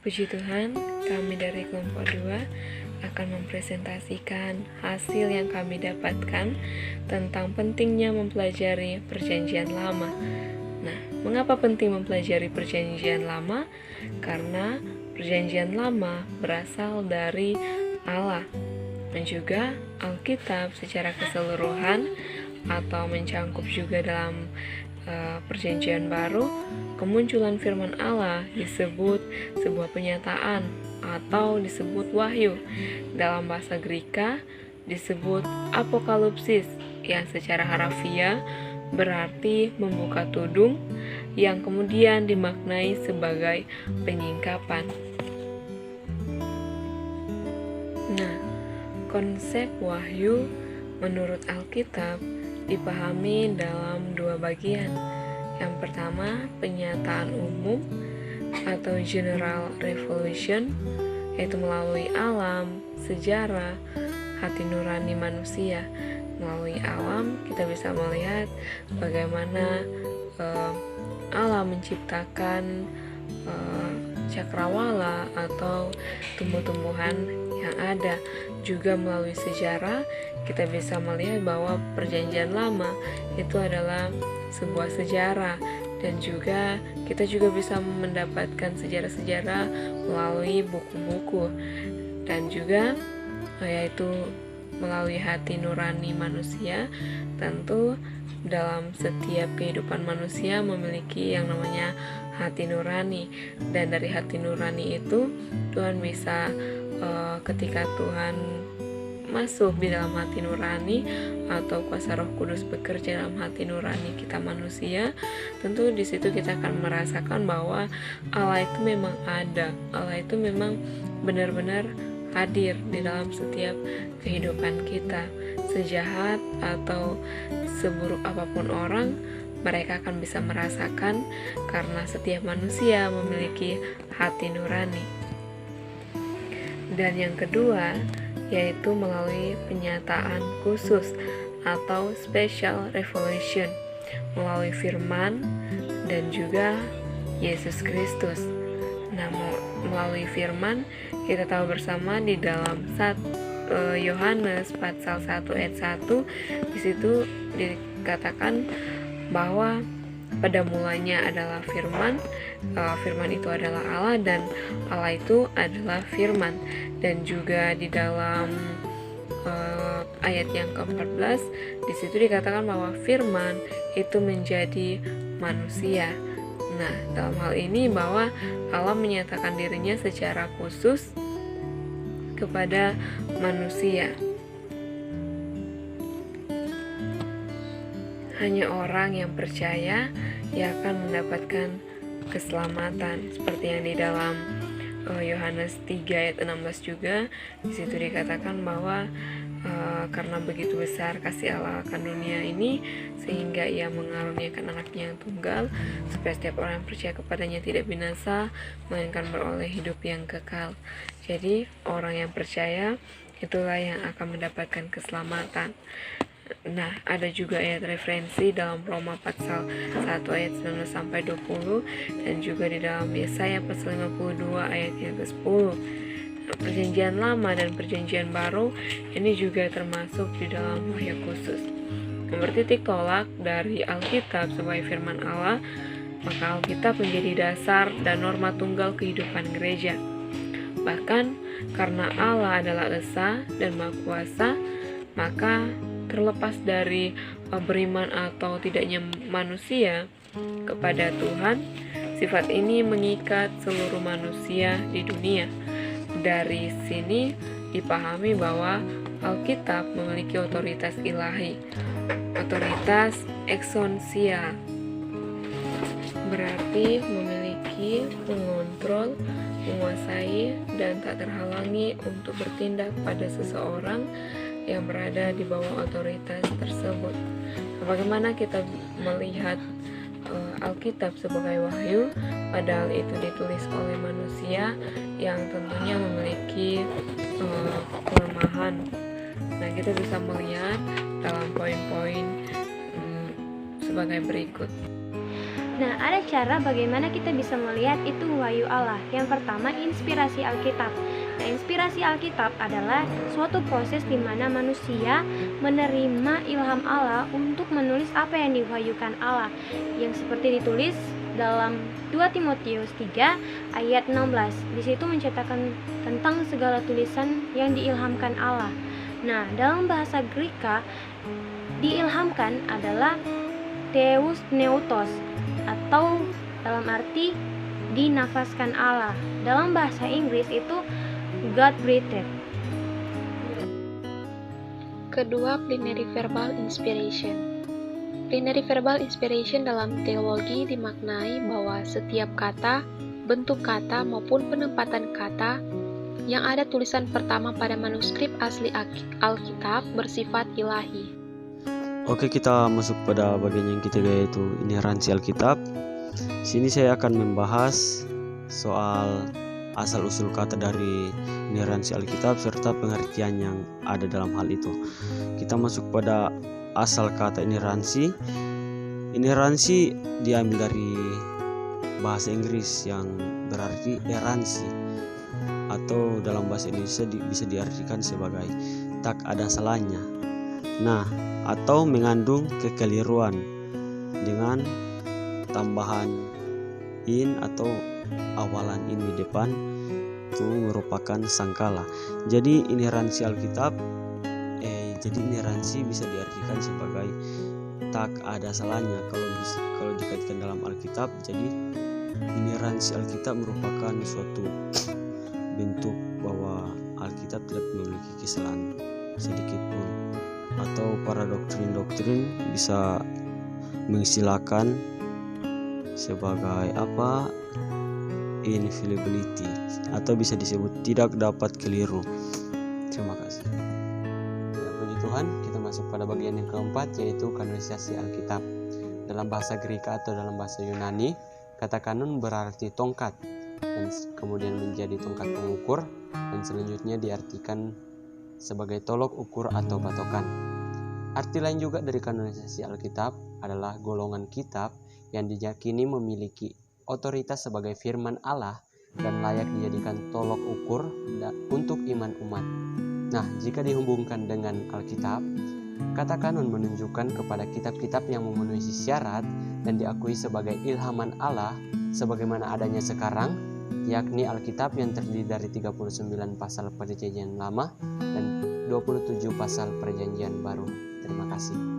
Puji Tuhan, kami dari kelompok 2 akan mempresentasikan hasil yang kami dapatkan tentang pentingnya mempelajari Perjanjian Lama. Nah, mengapa penting mempelajari Perjanjian Lama? Karena Perjanjian Lama berasal dari Allah, dan juga Alkitab secara keseluruhan atau mencangkup juga dalam Perjanjian Baru. Kemunculan firman Allah disebut sebuah penyataan atau disebut wahyu. Dalam bahasa Greka disebut apokalipsis, yang secara harafiah berarti membuka tudung, yang kemudian dimaknai sebagai penyingkapan. Nah, konsep wahyu menurut Alkitab dipahami dalam dua bagian. Yang pertama, penyataan umum atau general revelation, yaitu melalui alam, sejarah, hati nurani manusia. Melalui alam kita bisa melihat bagaimana Allah menciptakan cakrawala atau tumbuh-tumbuhan yang ada. Juga melalui sejarah kita bisa melihat bahwa Perjanjian Lama itu adalah sebuah sejarah, dan juga kita juga bisa mendapatkan sejarah-sejarah melalui buku-buku, dan juga yaitu melalui hati nurani manusia. Tentu dalam setiap kehidupan manusia memiliki yang namanya hati nurani, dan dari hati nurani itu Tuhan bisa ketika Tuhan masuk di dalam hati nurani atau kuasa Roh Kudus bekerja dalam hati nurani kita manusia, tentu di situ kita akan merasakan bahwa Allah itu memang ada, Allah itu memang benar-benar hadir di dalam setiap kehidupan kita. Sejahat atau seburuk apapun orang, mereka akan bisa merasakan karena setiap manusia memiliki hati nurani. Dan yang kedua, yaitu melalui penyataan khusus atau special revelation, melalui firman dan juga Yesus Kristus. Nah, melalui firman kita tahu bersama di dalam Yohanes pasal 1 ayat 1, di situ dikatakan bahwa pada mulanya adalah firman, firman itu adalah Allah, dan Allah itu adalah firman. Dan juga di dalam ayat yang ke-14 di situ dikatakan bahwa firman itu menjadi manusia. Nah, dalam hal ini bahwa Allah menyatakan dirinya secara khusus kepada manusia. Hanya orang yang percaya yang akan mendapatkan keselamatan, seperti yang di dalam Yohanes 3 ayat 16 juga. Di situ dikatakan bahwa karena begitu besar kasih Allah akan dunia ini, sehingga Ia mengaruniakan anaknya yang tunggal, supaya setiap orang yang percaya kepadanya tidak binasa, melainkan beroleh hidup yang kekal. Jadi orang yang percaya itulah yang akan mendapatkan keselamatan. Nah, ada juga ayat referensi dalam Roma pasal 1 ayat 19 sampai 20, dan juga di dalam Yesaya pasal 52 ayat yang ke-10. Perjanjian Lama dan Perjanjian Baru ini juga termasuk di dalam wahyu khusus. Bertitik tolak dari Alkitab sebagai firman Allah, maka Alkitab menjadi dasar dan norma tunggal kehidupan gereja. Bahkan karena Allah adalah Esa dan Maha Kuasa, maka terlepas dari beriman atau tidaknya manusia kepada Tuhan, sifat ini mengikat seluruh manusia di dunia. Dari sini dipahami bahwa Alkitab memiliki otoritas ilahi, otoritas eksonsial, berarti memiliki mengontrol, menguasai, dan tak terhalangi untuk bertindak pada seseorang yang berada di bawah otoritas tersebut. Bagaimana kita melihat Alkitab sebagai wahyu, padahal itu ditulis oleh manusia yang tentunya memiliki kelemahan. Nah, kita bisa melihat dalam poin-poin sebagai berikut. Nah, ada cara bagaimana kita bisa melihat itu wahyu Allah. Yang pertama, inspirasi Alkitab. Nah, inspirasi Alkitab adalah suatu proses di mana manusia menerima ilham Allah untuk menulis apa yang diwahyukan Allah, yang seperti ditulis dalam 2 Timotius 3 ayat 16. Di situ menceritakan tentang segala tulisan yang diilhamkan Allah. Nah, dalam bahasa Greka diilhamkan adalah Theos Pneutos, atau dalam arti dinafaskan Allah. Dalam bahasa Inggris itu God breathed. Kedua, plenary verbal inspiration. Plenary verbal inspiration dalam teologi dimaknai bahwa setiap kata, bentuk kata maupun penempatan kata yang ada tulisan pertama pada manuskrip asli Alkitab bersifat ilahi. Oke, kita masuk pada bagian yang ketiga, yaitu ineransi Alkitab. Sini saya akan membahas soal asal-usul kata dari ineransi Alkitab serta pengertian yang ada dalam hal itu. Kita masuk pada asal kata ineransi. Ineransi diambil dari bahasa Inggris yang berarti eransi, atau dalam bahasa Indonesia bisa diartikan sebagai tak ada salahnya. Nah, atau mengandung kekeliruan dengan tambahan in atau awalan in di depan itu merupakan sangkala. Jadi ineransi Alkitab ineransi bisa diartikan sebagai tak ada salahnya kalau dikaitkan dalam Alkitab. Jadi ineransi Alkitab merupakan suatu bentuk bahwa Alkitab tidak memiliki kesalahan sedikit pun, atau para doktrin-doktrin bisa mengistilahkan sebagai infallibility, atau bisa disebut tidak dapat keliru. Terima kasih. Ya, puji Tuhan, kita masuk pada bagian yang keempat, yaitu kanonisasi Alkitab. Dalam bahasa Greka atau dalam bahasa Yunani, kata kanon berarti tongkat, dan kemudian menjadi tongkat pengukur, dan selanjutnya diartikan sebagai tolok ukur atau patokan. Arti lain juga dari kanonisasi Alkitab adalah golongan kitab yang diyakini memiliki otoritas sebagai firman Allah dan layak dijadikan tolok ukur untuk iman umat. Nah, jika dihubungkan dengan Alkitab, kata kanon menunjukkan kepada kitab-kitab yang memenuhi syarat dan diakui sebagai ilhaman Allah sebagaimana adanya sekarang, yakni Alkitab yang terdiri dari 39 pasal Perjanjian Lama dan 27 pasal Perjanjian Baru. Terima kasih.